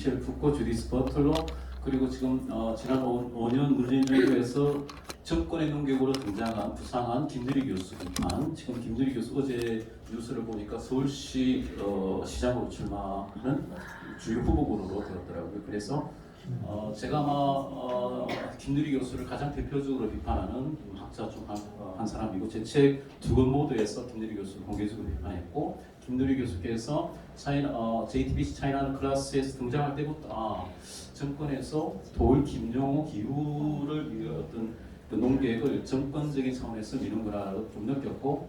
미셸 푸코, 주디스 버틀러, 그리고 지금 지난 5년 문재인 정부에서 정권의 능력으로 등장한 부상한 김대리 교수 비판. 지금 김대리 교수 어제 뉴스를 보니까 서울시 시장으로 출마하는 주요 후보군으로 되었더라고요. 그래서 제가 아마 김대리 교수를 가장 대표적으로 비판하는 학자 중 한 사람이고, 제 책 두 권 모두에서 김대리 교수를 공개적으로 비판했고, 김대리 교수께서 JTBC 차이나 클래스에서 등장할 때부터 정권에서 돌 김용호 기후를 어떤 그 농객을 정권적인 차원에서 미는구나라고 좀 느꼈고,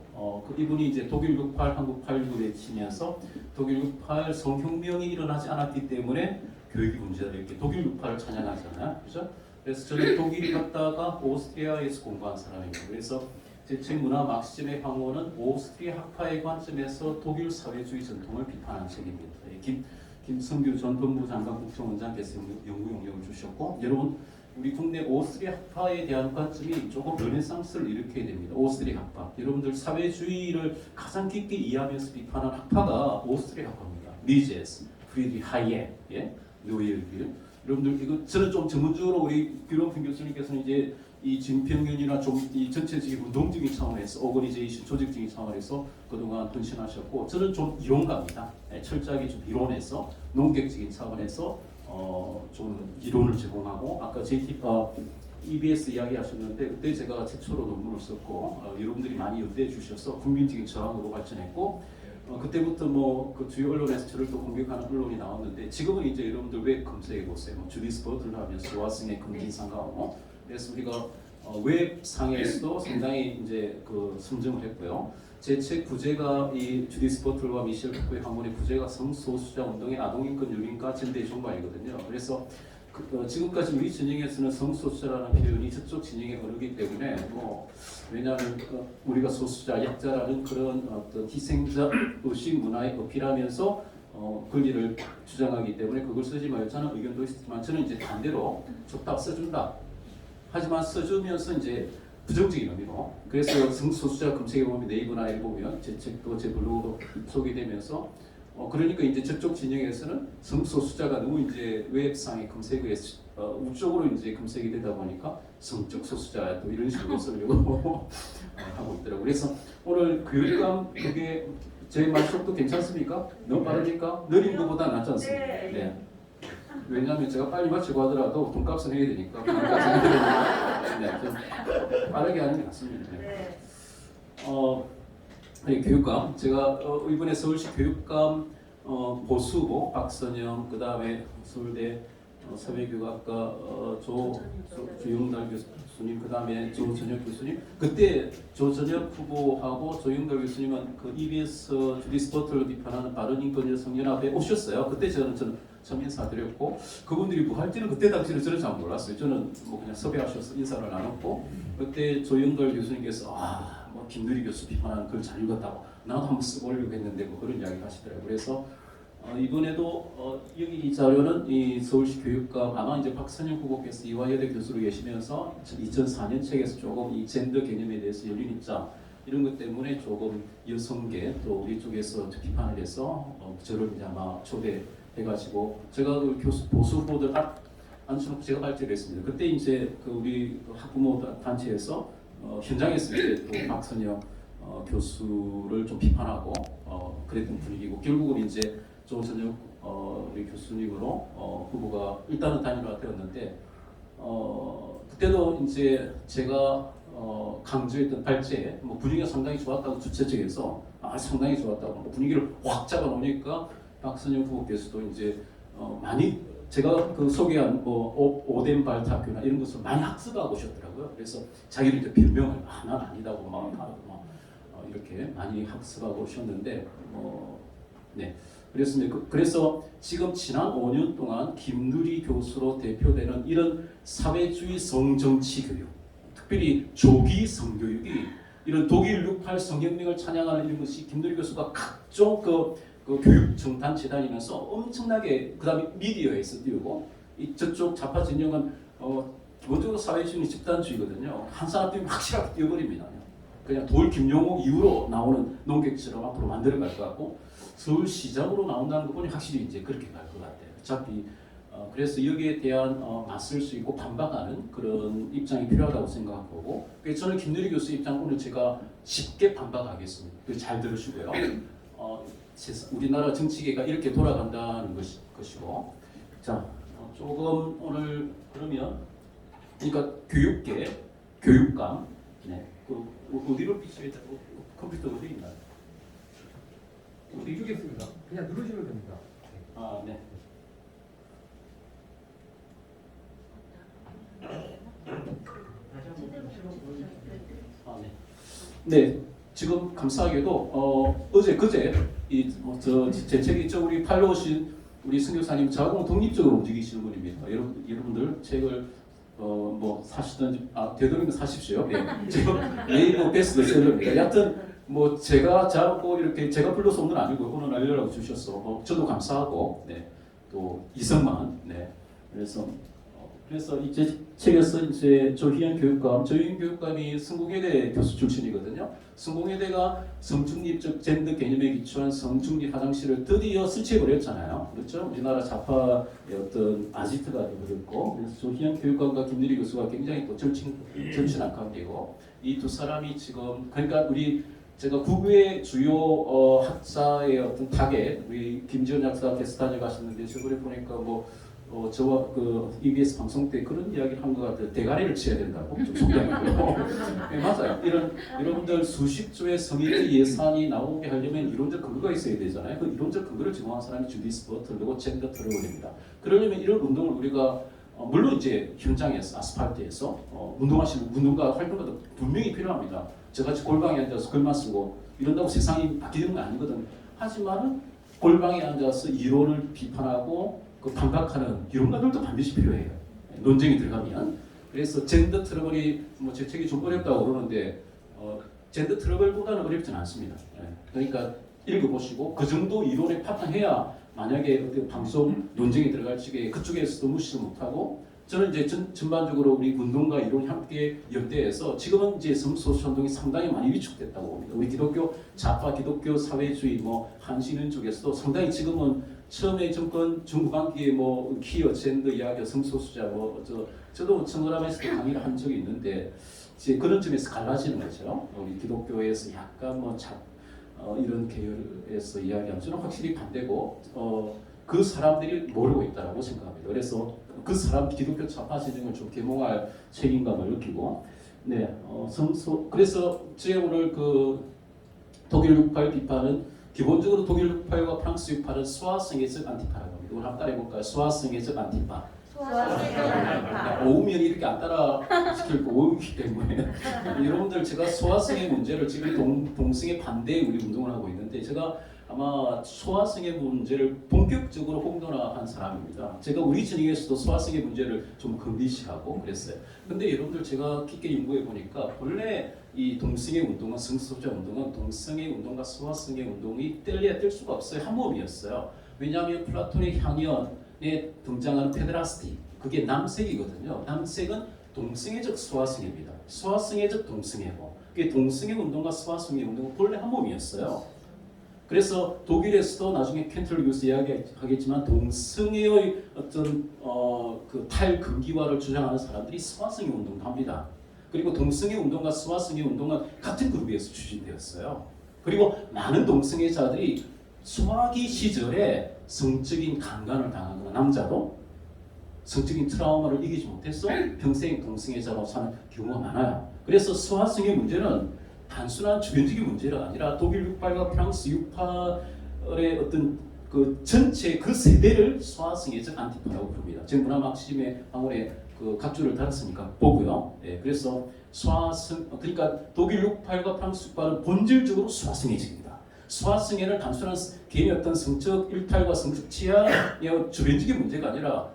이분이 이제 독일 68, 한국 89에 치면서 독일 68 성혁명이 일어나지 않았기 때문에 교육이 문제다 이렇게 독일 68을 찬양하잖아요, 그렇죠? 그래서 저는 독일 갔다가 오스트리아에서 공부한 사람입니다. 그래서 제 책 문화 막시즘의 황혼은 오스트리아 학파의 관점에서 독일 사회주의 전통을 비판한 책입니다. 김성규 전 법무부 장관 국정원장께서 연구 용역을 주셨고, 여러분 우리 국내 오스트리아 학파에 대한 관점이 조금 르네상스를 일으켜야 됩니다. 오스트리아 학파, 여러분들 사회주의를 가장 깊게 이해하면서 비판한 학파가 오스트리아 학파입니다. 미제스, 프리드리히 하이에, 노예르길. 여러분들 이거 저는 좀 전문적으로 우리 규런평 교수님께서는 이제 이 진평균이나 좀 이 전체적인 운동적인 차원에서 오거니제이션 조직적인 차원에서 그동안 헌신하셨고, 저는 좀 이론가입니다. 철저하게 좀 이론에서 농객적인 차원에서 좀 이론을 제공하고, 아까 EBS 이야기하셨는데 그때 제가 최초로 논문을 썼고 여러분들이 많이 연대해 주셔서 국민적인 저항으로 발전했고, 그때부터 뭐 그 주요 언론에서 저를 또 공격하는 언론이 나왔는데, 지금은 이제 여러분들 웹 검색해 보세요. 뭐 주디스 버틀러 하면 소아승의 금진상가오. 그래서 우리가 웹상에서도 상당히 이제 그 선정을 했고요. 제 책 부제가 이 주디스 버틀러와 미셸 푸코의 학문의 부제가 성소수자 운동의 아동인권 유린과 전대의 종말이거든요. 그래서 지금까지 우리 진영에서는 성소수자라는 표현이 저쪽 진영에 어르기 때문에 왜냐하면 우리가 소수자, 약자라는 그런 어떤 희생자 의식 문화에 어필하면서 권리를 주장하기 때문에 그걸 쓰지 말자는 의견도 있었지만, 저는 이제 반대로 좋다 써준다. 하지만 써주면서 이제 부정적인 의미로, 그래서 성소수자 검색해 보면 네이버나 이를 보면 제 책도 제 블로그도 소개되면서 그러니까 이제 저쪽 진영에서는 성소수자가 너무 이제 웹상의 검색어에 우쪽으로 이제 검색이 되다 보니까 성적 소수자 또 이런 식으로 쓰려고 하고 있더라고요. 그래서 오늘 교육감 그게 제 말 속도 괜찮습니까? 너무 빠르니까? 느린 것보다 낫지 않습니까? 네. 왜냐하면 제가 빨리 마치고 하더라도 돈값은 해야 되니까 좀 빠르게 하는 게 낫습니다. 네, 교육감, 제가 이번에 서울시 교육감 보수고 박선영, 그 다음에 서울대 사회교육학과 조영달 교수님, 그 다음에 조전혁 교수님. 그때 조전혁 후보하고 조영달 교수님은 그 EBS 주디스 버틀러 비판하는 바른인권 여성연합에 오셨어요. 그때 저는 처음 인사드렸고, 그분들이 뭐 할지는 그때 당시는 저는 잘 몰랐어요. 저는 뭐 그냥 섭외하셔서 인사를 나눴고, 그때 조영달 교수님께서 뭐 김누리 교수 비판하는 글 잘 읽었다고, 나도 한번 써보려고 했는데 뭐 그런 이야기 하시더라고요. 그래서 이번에도 여기 이 자료는 이 서울시 교육감, 아마 이제 박선영 후보께서 이화여대 교수로 계시면서 2004년 책에서 조금 이 젠더 개념에 대해서 열린 입장 이런 것 때문에 조금 여성계 또 우리 쪽에서 비판을 해서 저를 이제 아마 초대해가지고 제가 그 보수 후보들 앉혀놓고 제가 발제를 했습니다. 그때 이제 그 우리 학부모 단체에서 현장에서 이제 또 박선영 교수를 좀 비판하고 그랬던 분위기고, 결국은 이제 조전혁 우리 교수님으로 후보가 일단은 단일화 되었는데, 그때도 이제 제가 강조했던 발제 분위기가 상당히 좋았다고 주최 측에서 상당히 좋았다고 분위기를 확 잡아놓으니까 박선영 후보께서도 이제 많이 제가 그 소개한 오덴 발탁교나 이런 것을 많이 학습하고 오셨더라고요. 그래서 자기를 이제 변명을 난 아니다고 막 이렇게 많이 학습하고 오셨는데 네. 그래서 지금 지난 5년 동안 김누리 교수로 대표되는 이런 사회주의 성정치 교육, 특별히 조기 성교육이 이런 독일 68 성혁명을 찬양하는 이런 것이 김누리 교수가 각종 그 교육 정단체 다니면서 엄청나게, 그다음에 미디어에서 띄우고, 저쪽 좌파 진영은 기본적으로 사회주의 집단주의거든요. 한 사람 띄우면 확실하게 띄워버립니다. 그냥 돌 김용호 이후로 나오는 농객처럼 앞으로 만들어갈 것 같고, 서울시장으로 나온다는 거 보니 확실히 이제 그렇게 갈 것 같아요. 어차피 그래서 여기에 대한 맞설 수 있고 반박하는 그런 입장이 필요하다고 생각하고, 그래서 저는 김대리 교수 입장 오늘 제가 쉽게 반박하겠습니다. 잘 들으시고요. 우리나라 정치계가 이렇게 돌아간다는 것이고, 자 조금 오늘 그러면 그러니까 교육계, 교육감, 네, 어디로 비춰야 되고 컴퓨터 어디 있나요? 어디 주겠습니다. 그냥 누르시면 됩니다. 아, 네. 아, 네. 네, 지금 감사하게도 어제 이 제 책이 있죠. 우리 팔로 오신 우리 승교사님 자공 독립적으로 움직이시는 분입니다. 여러분들 책을 뭐 사시든지 되도록이면 사십시오. 네. 지금 네이버 베스트셀러입니다. 여하튼 뭐 제가 자고 이렇게 제가 불러서 온 건 아니고 오늘 알려라고 주셨어. 저도 감사하고, 네. 또 이성만, 네. 그래서 이제 책에서 이제 조희연 교육감이 성공회대 교수 출신이거든요. 성공회대가 성중립적 젠더 개념에 기초한 성중립 화장실을 드디어 설치해버렸잖아요. 그렇죠? 우리나라 좌파의 어떤 아지트가 되어버렸고, 그래서 조희연 교육감과 김대리 교수가 굉장히 또 절친한 관계고, 이 두 사람이 지금 그러니까 제가 국외 주요 학사의 어떤 타겟, 우리 김지원 약사께서 다녀가셨는데 저번에 보니까 저와 EBS 방송 때 그런 이야기를 한 것 같아요. 대가리를 치야 된다고 좀 속담이고요. 네, 맞아요. 여러분들 수십조의 성인의 예산이 나오게 하려면 이론적 근거가 있어야 되잖아요. 그 이론적 근거를 제공한 사람이 주디스 버틀러고 젠더 트러블입니다. 그러려면 이런 운동을 우리가 물론 이제 현장에서 아스팔트에서 운동하시는 운동가 활동가도 분명히 필요합니다. 저같이 골방에 앉아서 글만 쓰고 이런다고 세상이 바뀌는 건 아니거든. 하지만 골방에 앉아서 이론을 비판하고 반박하는 이론가들도 반드시 필요해요. 논쟁이 들어가면. 그래서 젠더 트러블이 제 책이 좀 어렵다고 그러는데 젠더 트러블보다는 어렵진 않습니다. 그러니까 읽어보시고 그 정도 이론에 파탄해야 만약에 어떤 방송 논쟁이 들어갈 적에 그쪽에서도 무시를 못하고, 저는 이제 전반적으로 우리 운동과 이론이 함께 연대해서 지금은 이제 성소수자 운동이 상당히 많이 위축됐다고 봅니다. 우리 기독교 좌파 기독교 사회주의 한신은 쪽에서도 상당히 지금은 처음에 정권 중후반기에 퀴어 젠더 이야기 성소수자 저도 청원함에서 강의를 한 적이 있는데 이제 그런 점에서 갈라지는 거죠. 우리 기독교에서 약간 이런 계열에서 이야기하면 저는 확실히 반대고 그 사람들이 모르고 있다고 생각합니다. 그래서 그 사람 기독교 좌파 진영을 좀 계몽할 책임감을 느끼고, 네, 그래서 제가 오늘 독일 68 비판은 기본적으로 독일 68과 프랑스 68은 소아성애적 안티파라고 합니다. 오늘 한번 따라해볼까요? 소아성애적 안티파. 오우면 이렇게 안 따라 시킬 거 오우기 때문에 여러분들 제가 소아성애 문제를 지금 동성애 반대에 우리 운동을 하고 있는데 제가 아마 소아성애 문제를 본격적으로 홍도화한 사람입니다. 제가 우리 진영에서도 소아성애 문제를 좀 금기시하고 그랬어요. 근데 여러분들 제가 깊게 연구해 보니까 본래 이 동성애 운동은 성소수자 운동은 동성애 운동과 소아성애 운동이 뗄래야 뗄 수가 없어요. 한 몸이었어요. 왜냐하면 플라톤의 향연에 등장하는 페데라스티 그게 남색이거든요. 남색은 동성애적 소아성애입니다. 소아성애적 동성애고 그게 동성애 운동과 소아성애 운동은 본래 한 몸이었어요. 그래서 독일에서도 나중에 켄틀 교수 이야기하겠지만 동성애의 어떤 탈금기화를 주장하는 사람들이 소아성애 운동도 합니다. 그리고 동성애 운동과 소아성애 운동은 같은 그룹에서 추진되었어요. 그리고 많은 동성애자들이 소아기 시절에 성적인 강간을 당하거나 남자도 성적인 트라우마를 이기지 못해서 평생 동성애자로 사는 경우가 많아요. 그래서 소아성애 문제는 단순한 주변적인 문제가 아니라 독일 68과 프랑스 68의 어떤 전체 세대를 소아성애적 안티파라고 부릅니다. 지금 문화막시즘의 방울에 각주를 달았으니까 보고요. 네, 그래서 그러니까 독일 68과 프랑스 68은 본질적으로 소아성애적입니다. 소아성애는 단순한 개인의 어떤 성적 일탈과 성적 취향의 주변적인 문제가 아니라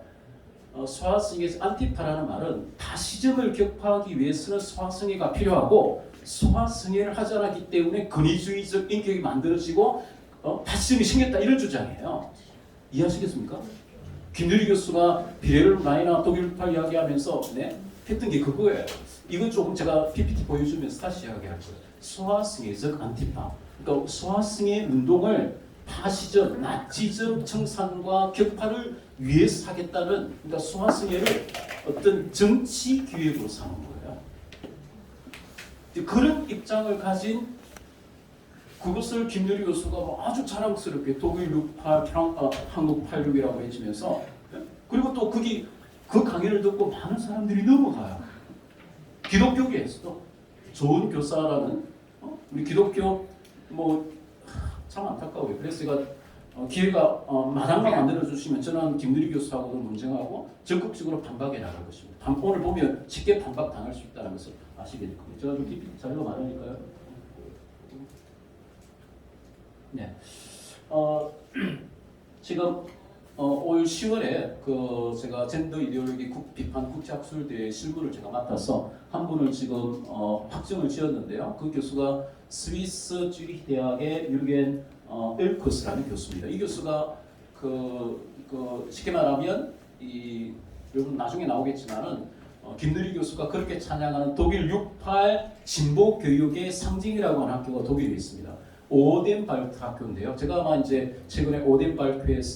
소아성애적 안티파라는 말은 다시즘을 격파하기 위해서는 소아성애가 필요하고 소아성애를 하지 않았기 때문에 권위주의적 인격이 만들어지고 다시즘이 생겼다 이런 주장이에요. 이해하시겠습니까? 김대리 교수가 비레르마인이나 독일 68 이야기하면서 했던 게 그거예요. 이건 조금 제가 PPT 보여주면서 다시 이야기할 거예요. 소아성애적 안티파. 그러니까 소아성애 운동을 파시즘, 나치즘 청산과 격파를 위해서 하겠다는 그러니까 수화승회를 어떤 정치 기획으로 삼은 거예요. 그런 입장을 가진 그것을 김유리 교수가 뭐 아주 자랑스럽게 독일 68, 한국 86이라고 해주면서 그리고 또 거기 그 강의를 듣고 많은 사람들이 넘어가요. 기독교계에서도 좋은 교사라는 우리 기독교 뭐 참 안타까워요. 그래서 제가 기회가 마당만 만들어 주시면 저는 김유리 교수하고도 논쟁하고 적극적으로 반박해 나갈 것입니다. 오늘 보면 쉽게 반박 당할 수 있다는 것을 아시게 될 겁니다. 제가 좀 깊이 자료가 많으니까요. 네. 지금 올 10월에 그 제가 젠더 이데올로기 비판 국제학술대회 실무를 제가 맡아서 한 분을 지금 확정을 지었는데요. 그 교수가 스위스 쭈리히 대학의 유르겐 엘커스라는 교수입니다. 이 교수가 쉽게 말하면 여러분 나중에 나오겠지만은 김누리 교수가 그렇게 찬양하는 독일 68 진보 교육의 상징이라고 하는 학교가 독일에 있습니다. 오덴발트 학교인데요. 제가 아마 이제 최근에 오덴발트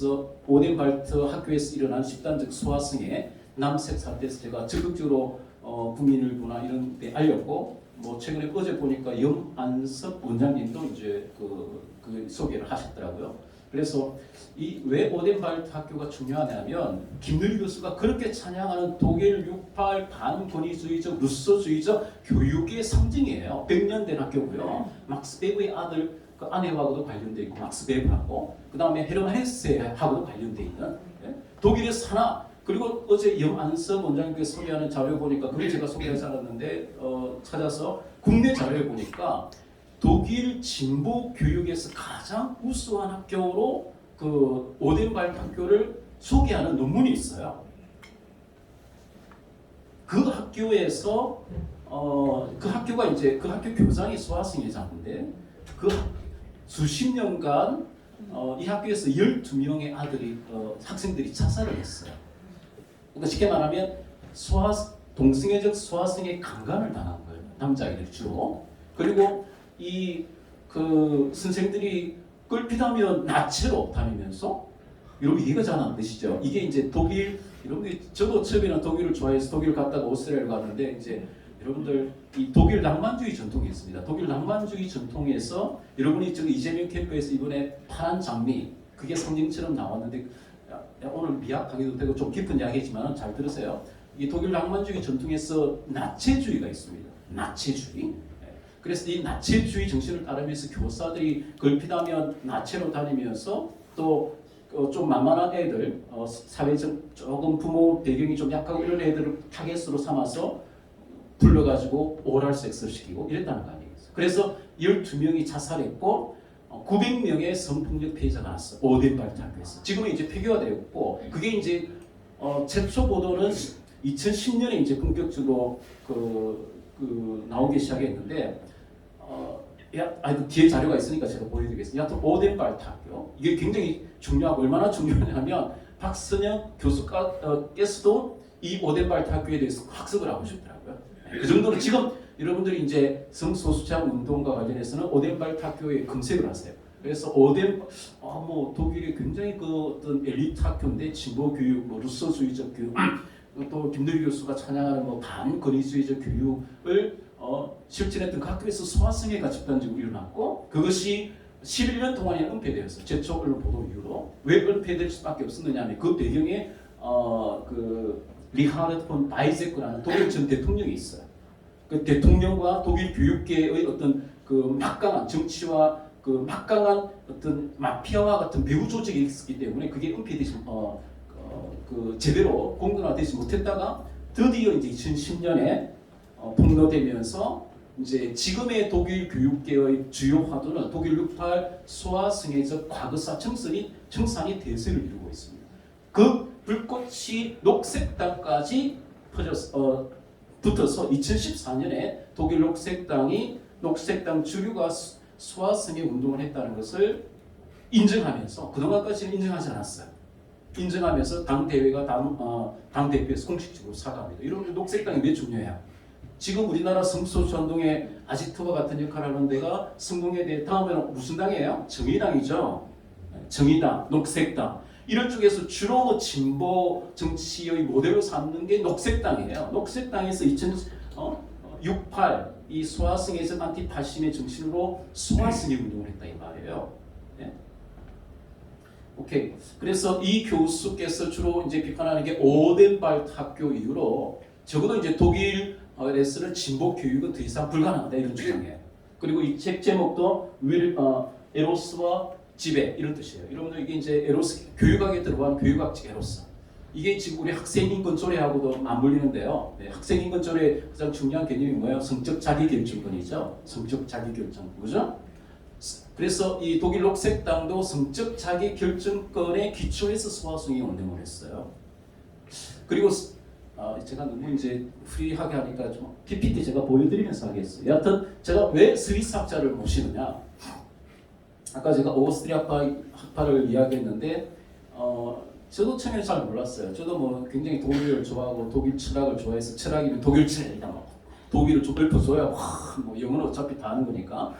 학교에서 일어난 집단적 수화승에 남색 사태에서 제가 적극적으로 국민일보나 이런 데 알렸고, 뭐 최근에 어제 보니까 염안섭 원장님도 이제 그 소개를 하셨더라고요. 그래서 이 왜 오덴발트 학교가 중요하냐면 김누리 교수가 그렇게 찬양하는 독일 68 반권위주의적 루소주의적 교육의 상징이에요. 100년 된 학교고요. 막스 베브의 아들 그 아내하고도 관련돼 있고 막스 베브하고 그 다음에 헤르만 헤세하고도 관련돼 있는 독일에서 하나. 그리고 어제 염안섭 원장님께서 소개하는 자료 보니까 그걸 제가 소개하지 않았는데 찾아서 국내 자료에 보니까 독일 진보 교육에서 가장 우수한 학교로 그 오덴발트 학교를 소개하는 논문이 있어요. 그 학교에서 그 학교가 이제 그 학교 교장이 수화승회자인데 그 수십 년간 이 학교에서 12명의 학생들이 자살을 했어요. 그러니까 쉽게 말하면 동성애적 수화승에 강간을 당한 거예요. 남자아이들 주로. 그리고 그 선생들이 끌피다면 나체로 다니면서 여러분 이해가 잘 안 되시죠? 이게 이제 독일 여러분들이 저도 처음에는 독일을 좋아해서 독일 갔다가 오스트리아를 갔는데 이제 여러분들 이 독일 낭만주의 전통이 있습니다. 독일 낭만주의 전통에서 여러분이 지금 이재명 캠프에서 이번에 파란 장미 그게 상징처럼 나왔는데 오늘 미학 강의도 되고 좀 깊은 이야기지만 잘 들으세요. 이 독일 낭만주의 전통에서 나체주의가 있습니다. 나체주의. 그래서 이 나체주의 정신을 따르면서 교사들이 걸핏하면 나체로 다니면서 또 좀 만만한 애들, 사회적 조금 부모 배경이 좀 약하고 이런 애들을 타겟으로 삼아서 불러가지고 오랄 섹스를 시키고 이랬다는 거 아니겠어요. 그래서 12명이 자살했고 900명의 성폭력 피해자가 났어. 오덴발트 학교에서. 지금은 이제 폐교화되었고 그게 이제 최초 보도는 2010년에 이제 본격적으로 나오기 시작했는데 뒤에 자료가 있으니까 제가 보여드리겠습니다. 여하튼 오덴발트 학교 이게 굉장히 중요하고 얼마나 중요하냐면 박선영 교수께서도 이 오덴발트 학교에 대해서 학습을 하고 싶더라고요. 그 정도로 지금 여러분들이 이제 성소수자원 운동과 관련해서는 오덴발트 학교에 검색을 하세요. 그래서 뭐 독일이 굉장히 그 어떤 엘리트 학교인데 진보 교육, 뭐 루소주의적 교육, 또 김누리 교수가 찬양하는 뭐 반권위주의적 교육을 실천했던 그 학교에서 소화승회가 집단적으로 일어났고 그것이 11년 동안에 은폐되었어요. 제초 언론 보도 이후로. 왜 은폐될 수밖에 없었느냐 하면 그 배경에 그 리하르트 폰 바이제크라는 독일 전 대통령이 있어요. 그 대통령과 독일 교육계의 어떤 그 막강한 정치와 그 막강한 어떤 마피아와 같은 배후 조직이 있었기 때문에 그게 은폐되지 제대로 공론화되지 못했다가 드디어 이제 2010년에 폭로되면서 이제 지금의 독일 교육계의 주요 화두는 독일 68 소아승회적 과거사 청산이 대세를 이루고 있습니다. 그 불꽃이 녹색당까지 붙어서 2014년에 독일 녹색당 주류가 소아승회 운동을 했다는 것을 인정하면서 그동안까지는 인정하지 않았어요. 인정하면서 당 대회가 당 대표에서 공식적으로 사과합니다. 이런 녹색당이 왜 중요해요? 지금 우리나라 성소수자 운동에 아지트와 같은 역할을 하는 데가 성공에 대해 다음에는 무슨 당이에요? 정의당이죠. 정의당, 녹색당 이런 쪽에서 주로 뭐 진보 정치의 모델로 삼는 게 녹색당이에요. 녹색당에서 2068 이 소아성애자 안티-파심의 정신으로 소아성애 운동을 했다 이 말이에요. 네? 오케이. 그래서 이 교수께서 주로 이제 비판하는 게 오덴발트 학교 이후로 적어도 이제 독일에서는 진보 교육은 더 이상 불가능하다 이런 주장이에요. 그리고 이 책 제목도 에로스와 지배 이런 뜻이에요. 여러분들 이게 이제 에로스 교육학에 들어간 교육학적 에로스. 이게 지금 우리 학생인권 조례하고도 맞물리는데요. 네, 학생인권 조례의 가장 중요한 개념이 뭐예요? 성적 자기결정권이죠. 성적 자기결정권, 그죠? 그래서 이 독일 녹색당도 성적 자기결정권에 기초해서 소아성애 운동을 했어요. 그리고 제가 너무 이제 프리하게 하니까 좀 PPT 제가 보여드리면서 하겠어요. 여하튼 제가 왜 스위스 학자를 모시느냐? 아까 제가 오스트리아 학파를 이야기했는데 저도 처음에 잘 몰랐어요. 저도 뭐 굉장히 독일을 좋아하고 독일 철학을 좋아해서 철학이면 독일 철학이다 뭐 독일을 좀 읊어줘야 뭐 영어는 어차피 다 아는 거니까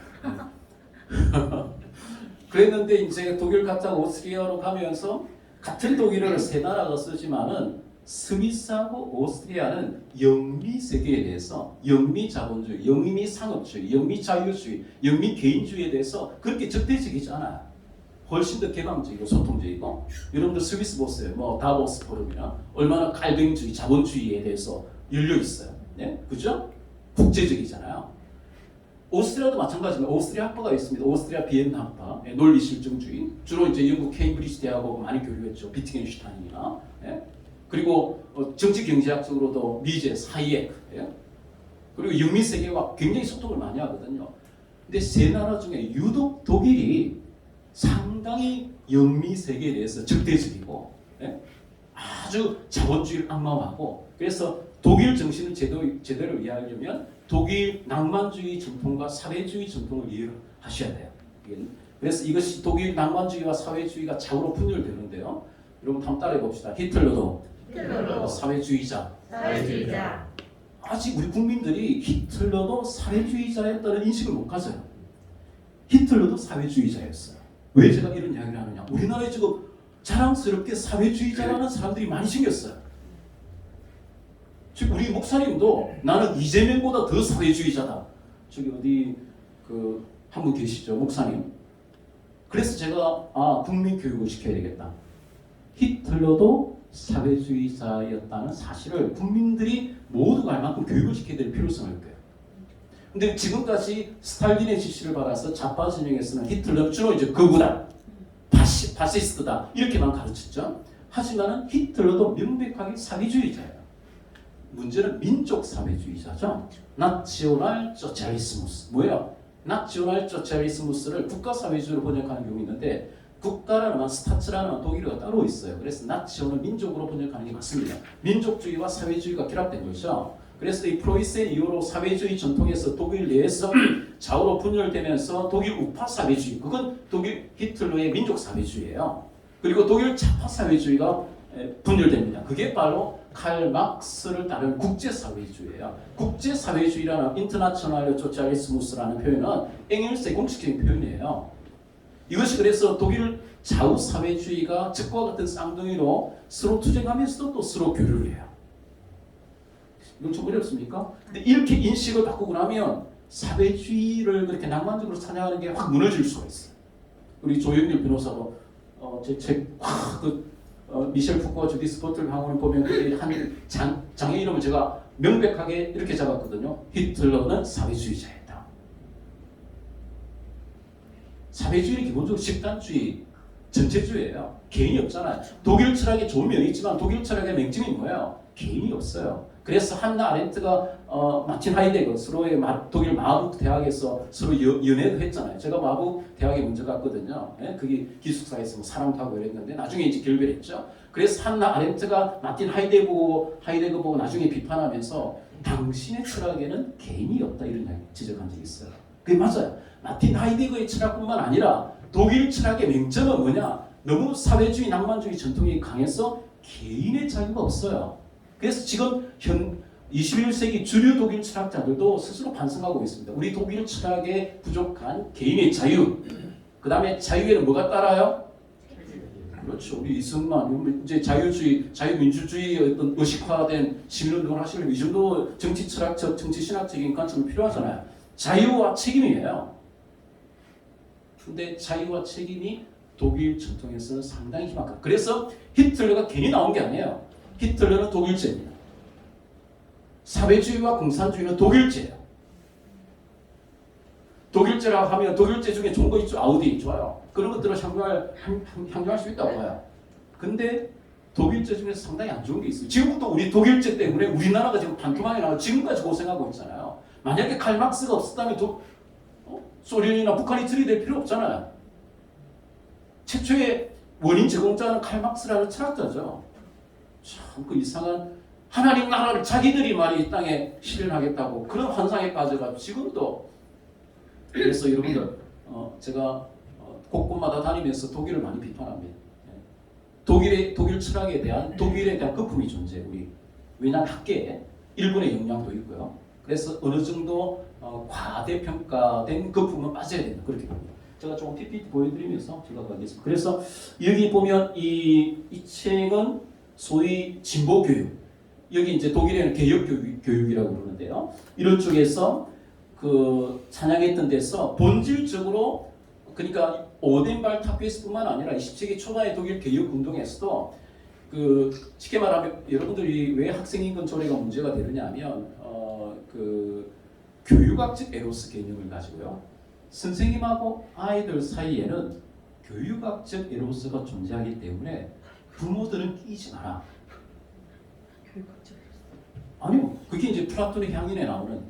그랬는데 이제 독일 갔다가 오스트리아로 가면서 같은 독일어를 세 나라가 쓰지만은 스위스하고 오스트리아는 영미 세계에 대해서 영미 자본주의, 영미 상업주의, 영미 자유주의, 영미 개인주의에 대해서 그렇게 적대적이지 않아요. 훨씬 더 개방적이고 소통적이고 여러분들 스위스 보세요. 뭐 다보스 포럼이나 얼마나 갈등주의, 자본주의에 대해서 열려 있어요. 네? 그죠? 국제적이잖아요. 오스트리아도 마찬가지입니다. 오스트리아 학파가 있습니다. 오스트리아 비엔나 학파, 논리 실증주의. 주로 이제 영국 케임브리지 대학하고 많이 교류했죠. 비트겐슈타인이나. 예? 그리고 정치 경제학적으로도 미제, 하이에크. 예? 그리고 영미 세계와 굉장히 소통을 많이 하거든요. 근데 세 나라 중에 유독 독일이 상당히 영미 세계에 대해서 적대적이고 예? 아주 자본주의를 악마화하고 그래서 독일 정신을 제대로 이해하려면 독일 낭만주의 전통과 사회주의 전통을 이해하셔야 돼요. 그래서 이것이 독일 낭만주의와 사회주의가 좌우로 분열되는데요. 여러분 한번 따라해 봅시다. 히틀러도 사회주의자. 아직 우리 국민들이 히틀러도 사회주의자였다는 인식을 못 가져요. 히틀러도 사회주의자였어요. 왜 제가 이런 이야기를 하느냐? 우리나라에 지금 자랑스럽게 사회주의자라는 사람들이 많이 생겼어요. 지금 우리 목사님도 나는 이재명보다 더 사회주의자다. 저기 어디 한 분 계시죠, 목사님. 그래서 제가 국민 교육을 시켜야 되겠다. 히틀러도 사회주의자였다는 사실을 국민들이 모두가 알 만큼 교육을 시켜야 될 필요성을 느껴요. 근데 지금까지 스탈린의 지시를 받아서 좌파 진영에서는 히틀러는 주로 이제 극우다, 파시스트다 이렇게만 가르쳤죠. 하지만은 히틀러도 명백하게 사회주의자예요. 문제는 민족 사회주의자죠. 나치오날 소циализ무스 뭐예요? 나치오날 소циализ무스를 국가 사회주의로 번역하는 경우 있는데 국가라는 말, 스타츠라는 독일어가 따로 있어요. 그래서 나치오는 민족으로 번역하는 게 맞습니다. 민족주의와 사회주의가 결합된 거죠. 그래서 이 프로이센 이후로 사회주의 전통에서 독일 내에서 좌우로 분열되면서 독일 우파 사회주의, 그건 독일 히틀러의 민족 사회주의예요. 그리고 독일 좌파 사회주의가 분열됩니다. 그게 바로 칼 막스를 따른 국제사회주의예요. 국제사회주의라는 인터내셔널 소циализ무스라는 표현은 엥겔스의 공식적인 표현이에요. 이것이 그래서 독일 좌우 사회주의가 적과 같은 쌍둥이로 서로 투쟁하면서도 또 서로 교류를 해요. 이건 좀 어렵습니까? 근데 이렇게 인식을 바꾸고 나면 사회주의를 그렇게 낭만적으로 찬양하는 게 확 무너질 수가 있어요. 우리 조영일 변호사도 제 책 미셸 푸코와 주디스 버틀 강원을 보면 한 장의 이름을 제가 명백하게 이렇게 잡았거든요. 히틀러는 사회주의자였다. 사회주의는 기본적으로 집단주의, 전체주의예요. 개인이 없잖아요. 독일 철학에 좋은 면이 있지만 독일 철학의 맹점이 뭐예요? 개인이 없어요. 그래서 한나 아렌트가 마틴 하이데거 서로의 독일 마부르크 대학에서 서로 연애도 했잖아요. 제가 마부르크 대학에 먼저 갔거든요. 예? 그게 기숙사에서 뭐 사랑도 하고 이랬는데 나중에 이제 결별했죠. 그래서 한나 아렌트가 마틴 하이데거 보고 나중에 비판하면서 당신의 철학에는 개인이 없다 이런 이야기 지적한 적이 있어요. 그게 맞아요. 마틴 하이데거의 철학뿐만 아니라 독일 철학의 맹점은 뭐냐? 너무 사회주의, 낭만주의 전통이 강해서 개인의 자유가 없어요. 그래서 지금 21세기 주류 독일 철학자들도 스스로 반성하고 있습니다. 우리 독일 철학에 부족한 개인의 자유, 그 다음에 자유에는 뭐가 따라요? 그렇죠. 우리 이승만 이제 자유주의, 자유민주주의 어떤 의식화된 시민운동을 하시려면 이 정도 정치 철학적, 정치 신학적인 관점이 필요하잖아요. 자유와 책임이에요. 근데 자유와 책임이 독일 전통에서는 상당히 희망합니다. 그래서 히틀러가 괜히 나온 게 아니에요. 히틀러는 독일제입니다. 사회주의와 공산주의는 독일제예요. 독일제라고 하면 독일제 중에 좋은 거 있죠. 아우디 좋아요. 그런 것들을 향유할 수 있다고 봐요. 근데 독일제 중에서 상당히 안 좋은 게 있어요. 지금부터 우리 독일제 때문에 우리나라가 지금 반토막이 나고 지금까지 고생하고 있잖아요. 만약에 칼막스가 없었다면 소련이나 북한이 들이댈 필요 없잖아요. 최초의 원인 제공자는 칼막스라는 철학자죠. 참 그 이상한 하나님 나라를 자기들이 말이 이 땅에 실현하겠다고 그런 환상에 빠져가지고 지금도. 그래서 여러분들 제가 곳곳마다 다니면서 독일을 많이 비판합니다. 독일 철학에 대한 독일에 대한 거품이 존재해 우리. 왜냐하면 학계에 일본의 영향도 있고요. 그래서 어느 정도 과대평가된 거품은 빠져야 된다 그렇게 봅니다. 제가 조금 PPT 보여드리면서 제가 가겠습니다. 그래서 여기 보면 이 책은 소위 진보 교육, 여기 이제 독일에는 개혁 교육이라고 부르는데요. 이런 쪽에서 그 찬양했던 데서 본질적으로 그러니까 오덴발 타피에스뿐만 아니라 20세기 초반의 독일 개혁 운동에서도 그 쉽게 말하면 여러분들이 왜 학생인권 조례가 문제가 되느냐면 그 교육학적 에로스 개념을 가지고요. 선생님하고 아이들 사이에는 교육학적 에로스가 존재하기 때문에 부모들은 끼지 마라. 교육학적 에로스. 아니요, 그게 이제 플라톤의 향인에 나오는